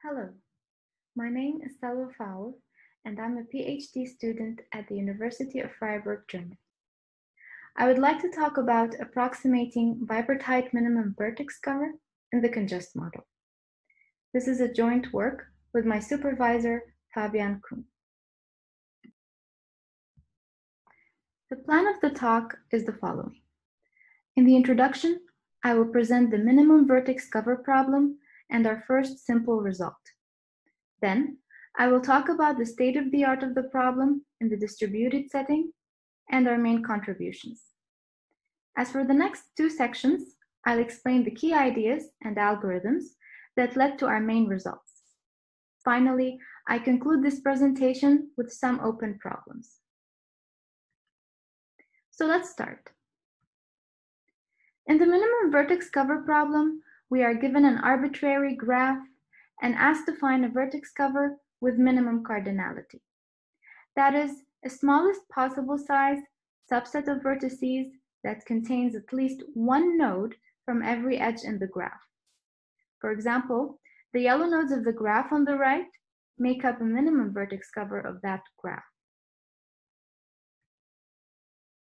Hello, my name is Salwa Faour, and I'm a PhD student at the University of Freiburg, Germany. I would like to talk about approximating bipartite minimum vertex cover in the CONGEST model. This is a joint work with my supervisor, Fabian Kuhn. The plan of the talk is the following. In the introduction, I will present the minimum vertex cover problem and our first simple result. Then, I will talk about the state-of-the-art of the problem in the distributed setting and our main contributions. As for the next two sections, I'll explain the key ideas and algorithms that led to our main results. Finally, I conclude this presentation with some open problems. So let's start. In the minimum vertex cover problem, we are given an arbitrary graph and asked to find a vertex cover with minimum cardinality. That is, a smallest possible size subset of vertices that contains at least one node from every edge in the graph. For example, the yellow nodes of the graph on the right make up a minimum vertex cover of that graph.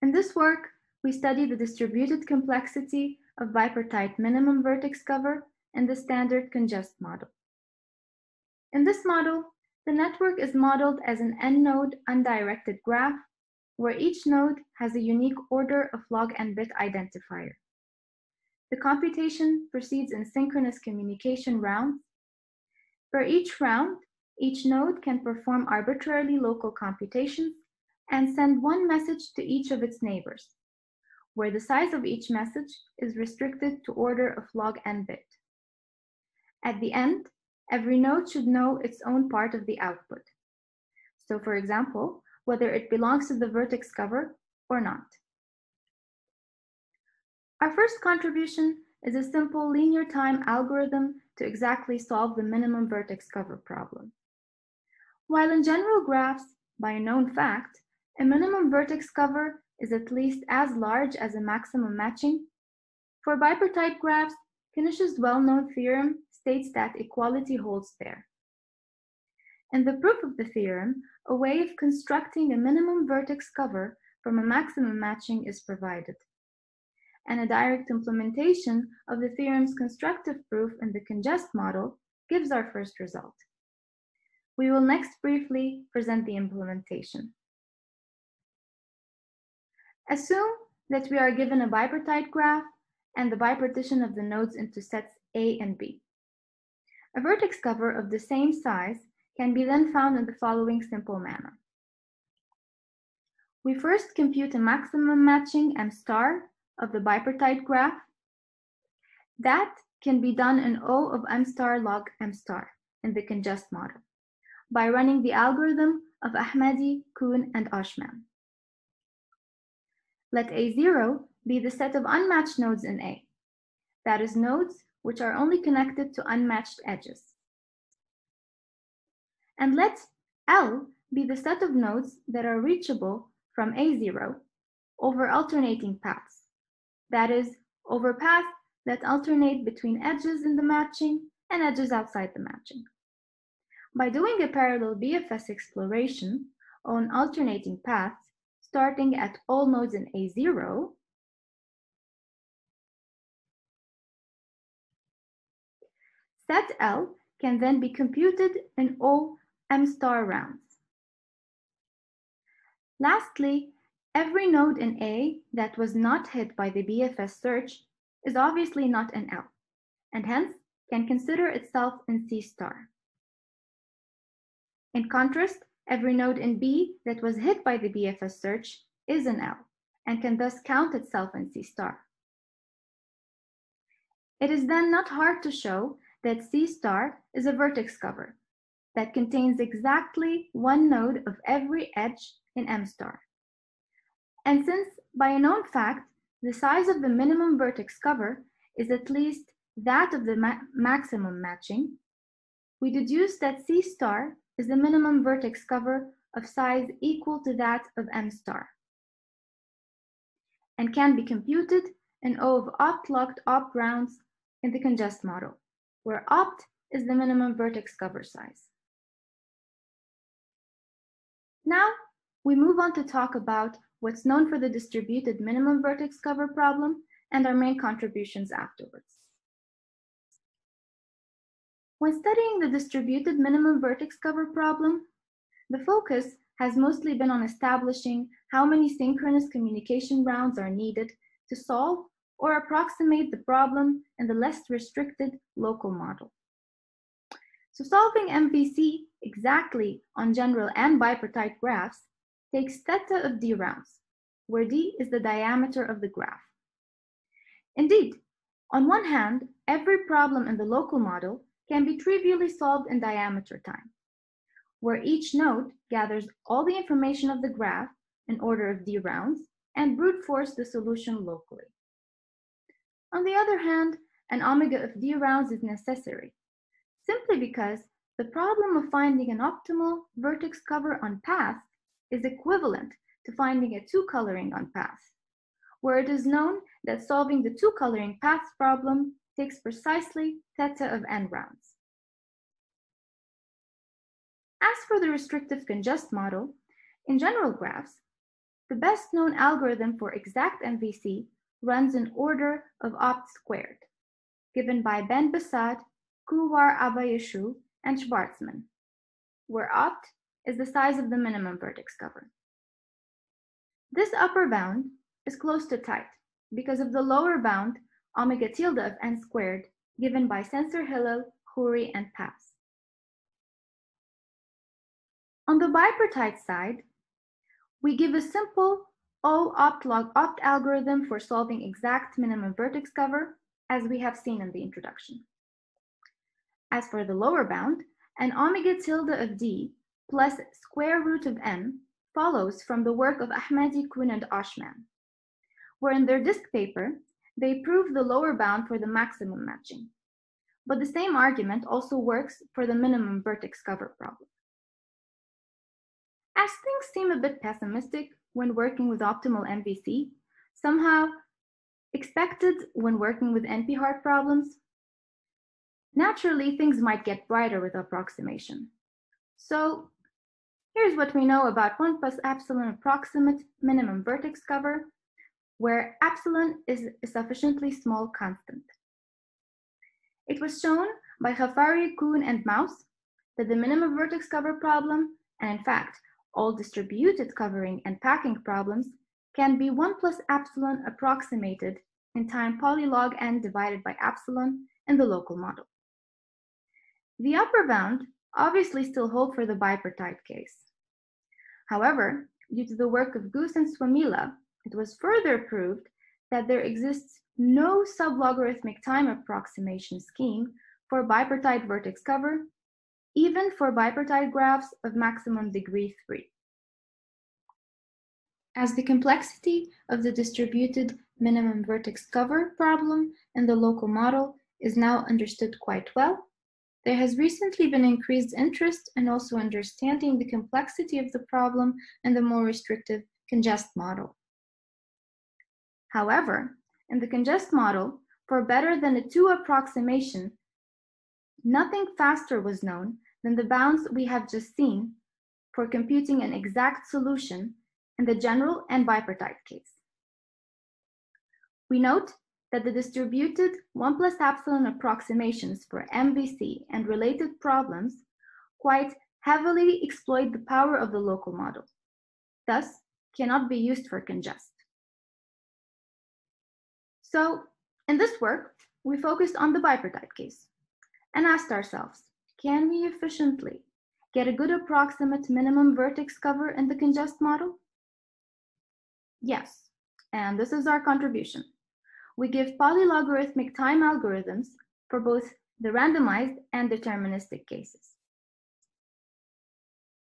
In this work, we study the distributed complexity of bipartite minimum vertex cover in the standard CONGEST model. In this model, the network is modeled as an n-node undirected graph where each node has a unique order of log n bit identifier. The computation proceeds in synchronous communication rounds. For each round, each node can perform arbitrarily local computations and send one message to each of its neighbors, where the size of each message is restricted to order of log n bit. At the end, every node should know its own part of the output. So for example, whether it belongs to the vertex cover or not. Our first contribution is a simple linear time algorithm to exactly solve the minimum vertex cover problem. While in general graphs, by a known fact, a minimum vertex cover is at least as large as a maximum matching, for bipartite graphs, Knish's well-known theorem states that equality holds there. In the proof of the theorem, a way of constructing a minimum vertex cover from a maximum matching is provided. And a direct implementation of the theorem's constructive proof in the CONGEST model gives our first result. We will next briefly present the implementation. Assume that we are given a bipartite graph and the bipartition of the nodes into sets A and B. A vertex cover of the same size can be then found in the following simple manner. We first compute a maximum matching M star of the bipartite graph. That can be done in O of M star log M star in the CONGEST model by running the algorithm of Ahmadi, Kuhn, and Oshman. Let A0 be the set of unmatched nodes in A. That is, nodes which are only connected to unmatched edges. And let L be the set of nodes that are reachable from A0 over alternating paths. That is, over paths that alternate between edges in the matching and edges outside the matching. By doing a parallel BFS exploration on alternating paths, starting at all nodes in A0, set L can then be computed in O M star rounds. Lastly, every node in A that was not hit by the BFS search is obviously not in L, and hence can consider itself in C star. In contrast, every node in B that was hit by the BFS search is in L, and can thus count itself in C star. It is then not hard to show that C star is a vertex cover that contains exactly one node of every edge in M star. And since, by a known fact, the size of the minimum vertex cover is at least that of the maximum matching, we deduce that C star is the minimum vertex cover of size equal to that of M star, and can be computed in O of opt-locked opt rounds in the CONGEST model, where opt is the minimum vertex cover size. Now, we move on to talk about what's known for the distributed minimum vertex cover problem and our main contributions afterwards. When studying the distributed minimum vertex cover problem, the focus has mostly been on establishing how many synchronous communication rounds are needed to solve or approximate the problem in the less restricted local model. So solving MVC exactly on general and bipartite graphs takes theta of d rounds, where d is the diameter of the graph. Indeed, on one hand, every problem in the local model can be trivially solved in diameter time, where each node gathers all the information of the graph in order of d rounds and brute force the solution locally. On the other hand, an omega of d rounds is necessary, simply because the problem of finding an optimal vertex cover on paths is equivalent to finding a two-coloring on paths, where it is known that solving the two-coloring paths problem takes precisely theta of n rounds. As for the restrictive CONGEST model, in general graphs, the best known algorithm for exact MVC runs in order of opt squared, given by Ben Besat, Kuhn, Abayeshu, and Schwartzman, where opt is the size of the minimum vertex cover. This upper bound is close to tight because of the lower bound omega tilde of n squared given by Sensor Hillel, Khoury, and Pass. On the bipartite side, we give a simple O opt log opt algorithm for solving exact minimum vertex cover, as we have seen in the introduction. As for the lower bound, an omega tilde of d plus square root of n follows from the work of Ahmadi, Kuhn, and Oshman, where in their disk paper, they prove the lower bound for the maximum matching. But the same argument also works for the minimum vertex cover problem. As things seem a bit pessimistic when working with optimal MVC, somehow expected when working with NP-hard problems, naturally things might get brighter with approximation. So here's what we know about 1 plus epsilon approximate minimum vertex cover, where epsilon is a sufficiently small constant. It was shown by Ghaffari, Kuhn, and Maus that the minimum vertex cover problem, and in fact, all distributed covering and packing problems, can be 1 plus epsilon approximated in time polylog n divided by epsilon in the local model. The upper bound obviously still hold for the bipartite case. However, due to the work of Goose and Swamila, it was further proved that there exists no sublogarithmic time approximation scheme for bipartite vertex cover, even for bipartite graphs of maximum degree 3. As the complexity of the distributed minimum vertex cover problem in the local model is now understood quite well, there has recently been increased interest in also understanding the complexity of the problem in the more restrictive CONGEST model. However, in the CONGEST model, for better than a 2 approximation, nothing faster was known than the bounds we have just seen for computing an exact solution in the general and bipartite case. We note that the distributed 1 plus epsilon approximations for MVC and related problems quite heavily exploit the power of the local model, thus cannot be used for CONGEST. So in this work, we focused on the bipartite case and asked ourselves, can we efficiently get a good approximate minimum vertex cover in the CONGEST model? Yes, and this is our contribution. We give polylogarithmic time algorithms for both the randomized and deterministic cases,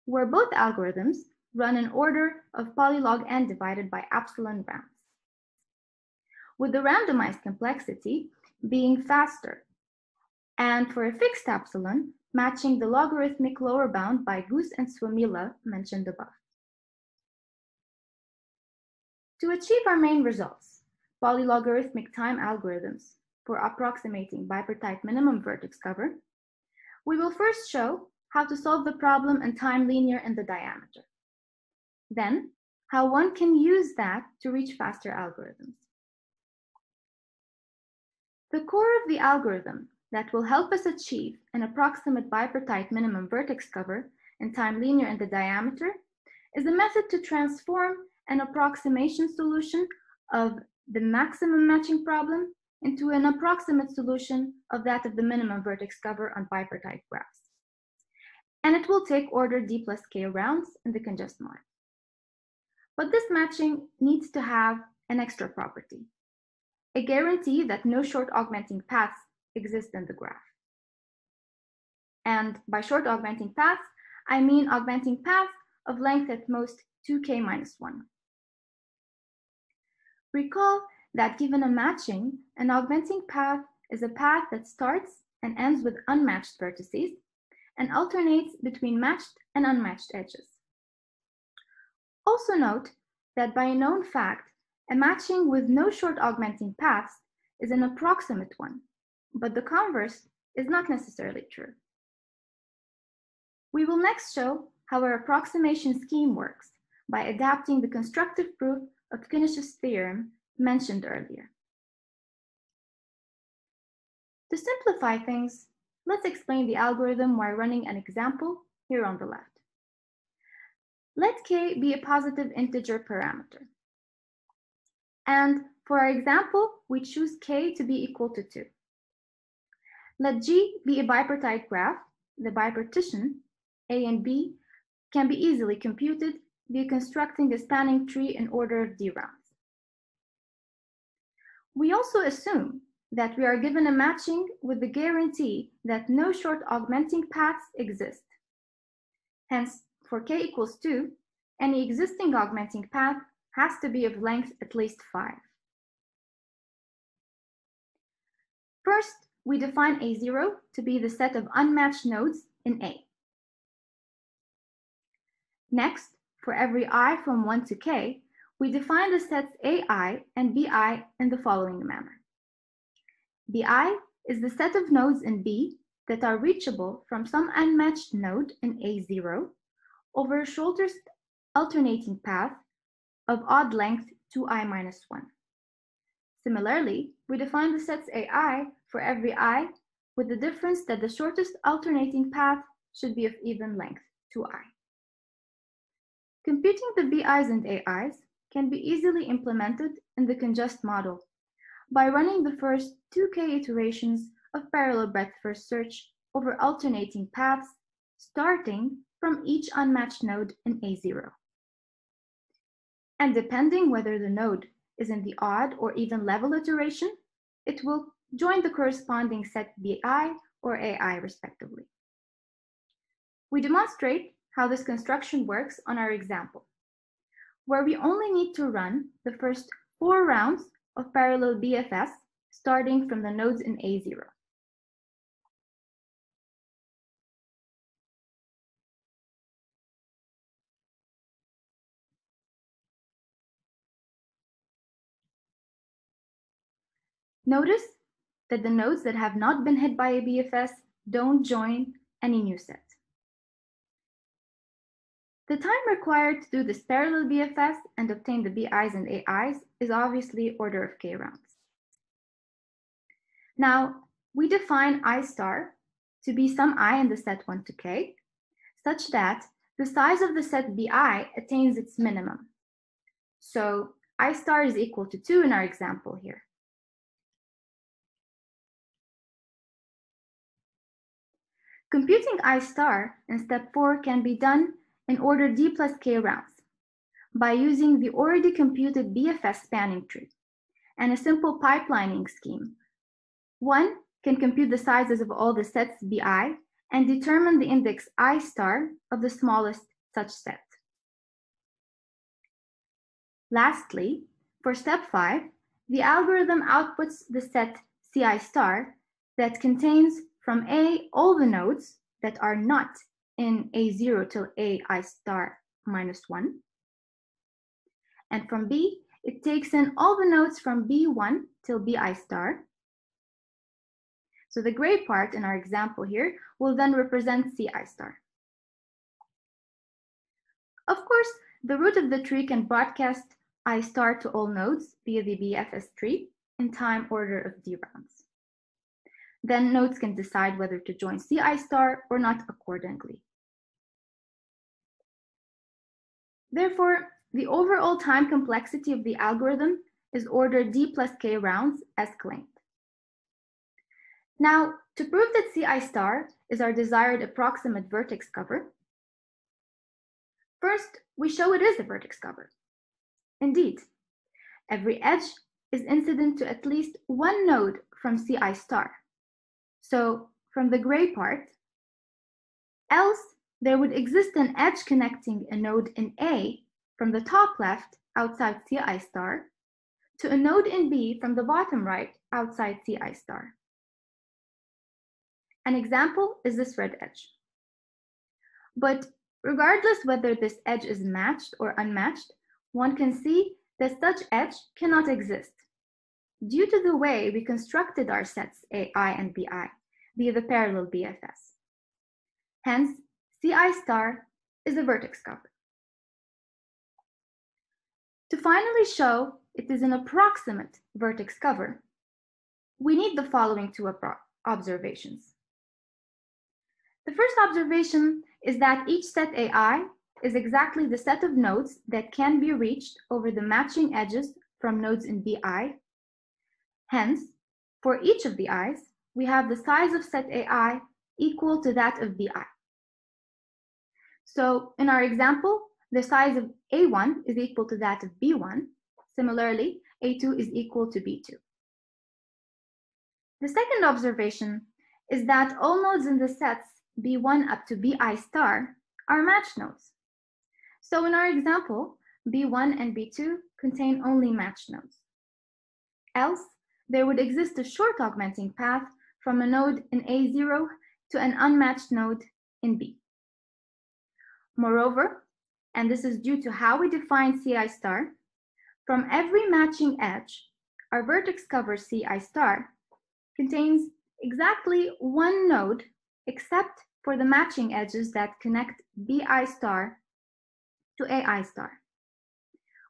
where both algorithms run in order of polylog n divided by epsilon rounds, with the randomized complexity being faster, and for a fixed epsilon, matching the logarithmic lower bound by Goose and Swamila mentioned above. To achieve our main results, polylogarithmic time algorithms for approximating bipartite minimum vertex cover, We will first show how to solve the problem in time linear in the diameter. Then, how one can use that to reach faster algorithms. The core of the algorithm that will help us achieve an approximate bipartite minimum vertex cover in time linear in the diameter is a method to transform an approximation solution of the maximum matching problem into an approximate solution of that of the minimum vertex cover on bipartite graphs. And it will take order d plus k rounds in the CONGEST model. But this matching needs to have an extra property, a guarantee that no short augmenting paths exist in the graph. And by short augmenting paths, I mean augmenting paths of length at most 2k minus 1. Recall that given a matching, an augmenting path is a path that starts and ends with unmatched vertices and alternates between matched and unmatched edges. Also note that by a known fact, a matching with no short augmenting paths is an approximate one, but the converse is not necessarily true. We will next show how our approximation scheme works by adapting the constructive proof of Kuhn's theorem mentioned earlier. To simplify things, let's explain the algorithm while running an example here on the left. Let k be a positive integer parameter. And for our example, we choose k to be equal to 2. Let G be a bipartite graph. The bipartition, A and B, can be easily computed via constructing a spanning tree in order of d rounds. We also assume that we are given a matching with the guarantee that no short augmenting paths exist. Hence, for k equals 2, any existing augmenting path has to be of length at least 5. First, we define A0 to be the set of unmatched nodes in A. Next, for every I from 1 to k, we define the sets AI and BI in the following manner. BI is the set of nodes in B that are reachable from some unmatched node in A0 over a shortest alternating path of odd length 2i minus 1. Similarly, we define the sets AI for every I with the difference that the shortest alternating path should be of even length, 2i. Computing the BIs and AIs can be easily implemented in the CONGEST model by running the first 2k iterations of parallel breadth first search over alternating paths, starting from each unmatched node in A0. And depending whether the node is in the odd or even level iteration, it will join the corresponding set BI or AI respectively. We demonstrate how this construction works on our example, where we only need to run the first 4 rounds of parallel BFS starting from the nodes in A0. Notice that the nodes that have not been hit by a BFS don't join any new set. The time required to do this parallel BFS and obtain the BIs and AIs is obviously order of k rounds. Now, we define I star to be some I in the set 1 to k, such that the size of the set BI attains its minimum. So I star is equal to 2 in our example here. Computing I star in step 4 can be done in order d plus k rounds by using the already computed BFS spanning tree and a simple pipelining scheme. One can compute the sizes of all the sets BI and determine the index I star of the smallest such set. Lastly, for step 5, the algorithm outputs the set Ci star that contains from A all the nodes that are not in A0 till AI star minus 1. And from B, it takes in all the nodes from B1 till BI star. So the gray part in our example here will then represent Ci star. Of course, the root of the tree can broadcast I star to all nodes via the BFS tree in time order of D rounds. Then nodes can decide whether to join Ci star or not accordingly. Therefore, the overall time complexity of the algorithm is order D plus K rounds as claimed. Now, to prove that Ci star is our desired approximate vertex cover, first, we show it is a vertex cover. Indeed, every edge is incident to at least one node from Ci star. So, from the gray part, else there would exist an edge connecting a node in A from the top left outside Ci star to a node in B from the bottom right outside Ci star. An example is this red edge. But regardless whether this edge is matched or unmatched, one can see that such edge cannot exist due to the way we constructed our sets AI and BI via the parallel BFS. Hence, Ci star is a vertex cover. To finally show it is an approximate vertex cover, we need the following two observations. The first observation is that each set AI is exactly the set of nodes that can be reached over the matching edges from nodes in BI. Hence, for each of the I's, we have the size of set AI equal to that of BI. So in our example, the size of A1 is equal to that of B1. Similarly, A2 is equal to B2. The second observation is that all nodes in the sets B1 up to BI star are matched nodes. So in our example, B1 and B2 contain only matched nodes. Else, there would exist a short augmenting path from a node in A0 to an unmatched node in B. Moreover, and this is due to how we define Ci star, from every matching edge, our vertex cover Ci star contains exactly one node except for the matching edges that connect BI star to AI star,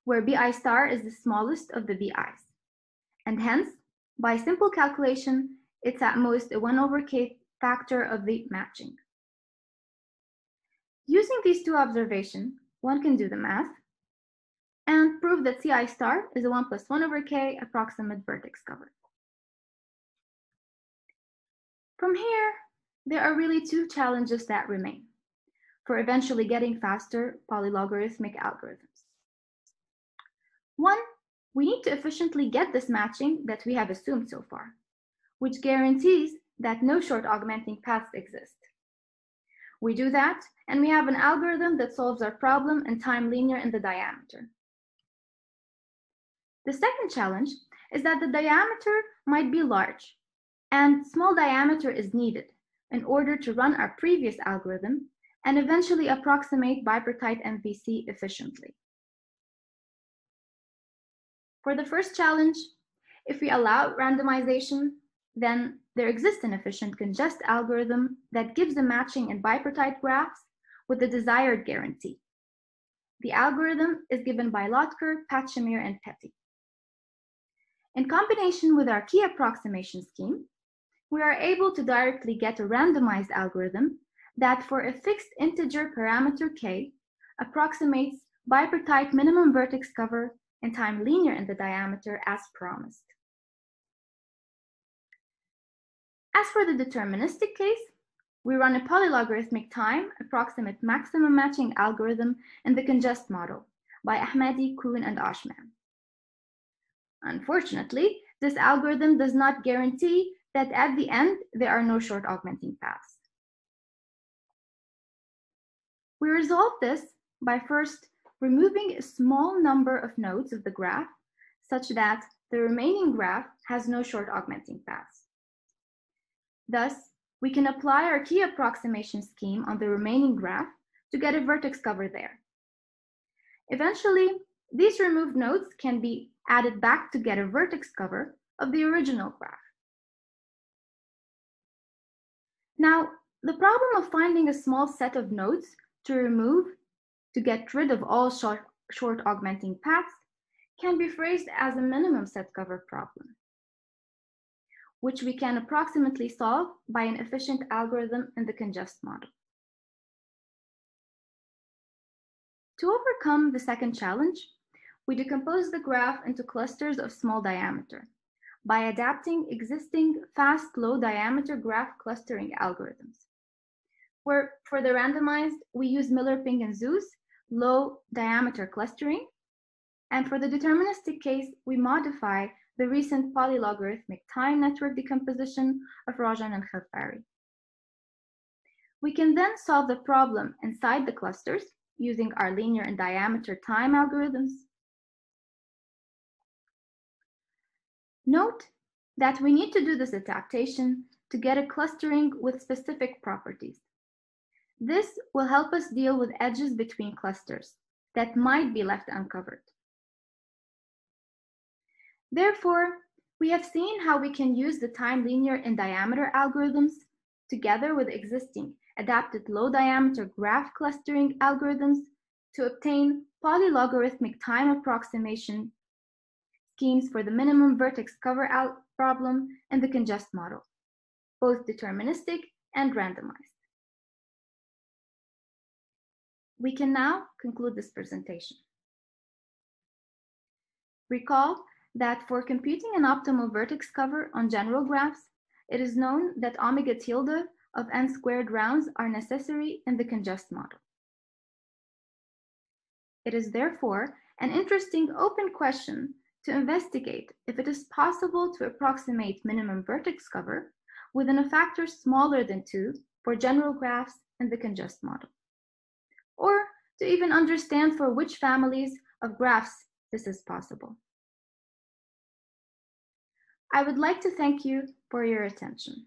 where BI star is the smallest of the BIs. And hence, by simple calculation, it's at most a 1/k factor of the matching. Using these two observations, one can do the math and prove that Ci star is a 1 plus 1/k approximate vertex cover. From here, there are really two challenges that remain for eventually getting faster polylogarithmic algorithms. One, we need to efficiently get this matching that we have assumed so far, which guarantees that no short augmenting paths exist. We do that, and we have an algorithm that solves our problem in time linear in the diameter. The second challenge is that the diameter might be large, and small diameter is needed in order to run our previous algorithm and eventually approximate bipartite MVC efficiently. For the first challenge, if we allow randomization, then there exists an efficient CONGEST algorithm that gives the matching in bipartite graphs with the desired guarantee. The algorithm is given by Lotker, Pachemir, and Petty. In combination with our key approximation scheme, we are able to directly get a randomized algorithm that for a fixed integer parameter k approximates bipartite minimum vertex cover in time linear in the diameter as promised. As for the deterministic case, we run a polylogarithmic time approximate maximum matching algorithm in the CONGEST model by Ahmadi, Kuhn, and Oshman. Unfortunately, this algorithm does not guarantee that at the end there are no short augmenting paths. We resolve this by first removing a small number of nodes of the graph such that the remaining graph has no short augmenting paths. Thus, we can apply our key approximation scheme on the remaining graph to get a vertex cover there. Eventually, these removed nodes can be added back to get a vertex cover of the original graph. Now, the problem of finding a small set of nodes to remove to get rid of all short augmenting paths can be phrased as a minimum set cover problem, which we can approximately solve by an efficient algorithm in the CONGEST model. To overcome the second challenge, we decompose the graph into clusters of small diameter by adapting existing fast, low diameter graph clustering algorithms. Where for the randomized, we use Miller-Ping and Zeus low diameter clustering. And for the deterministic case, we modify the recent polylogarithmic time network decomposition of Rajan and Khafari. We can then solve the problem inside the clusters using our linear and diameter time algorithms. Note that we need to do this adaptation to get a clustering with specific properties. This will help us deal with edges between clusters that might be left uncovered. Therefore, we have seen how we can use the time linear and diameter algorithms together with existing adapted low diameter graph clustering algorithms to obtain polylogarithmic time approximation schemes for the minimum vertex cover problem in the CONGEST model, both deterministic and randomized. We can now conclude this presentation. Recall that for computing an optimal vertex cover on general graphs, it is known that omega tilde of n squared rounds are necessary in the CONGEST model. It is therefore an interesting open question to investigate if it is possible to approximate minimum vertex cover within a factor smaller than 2 for general graphs in the CONGEST model, or to even understand for which families of graphs this is possible. I would like to thank you for your attention.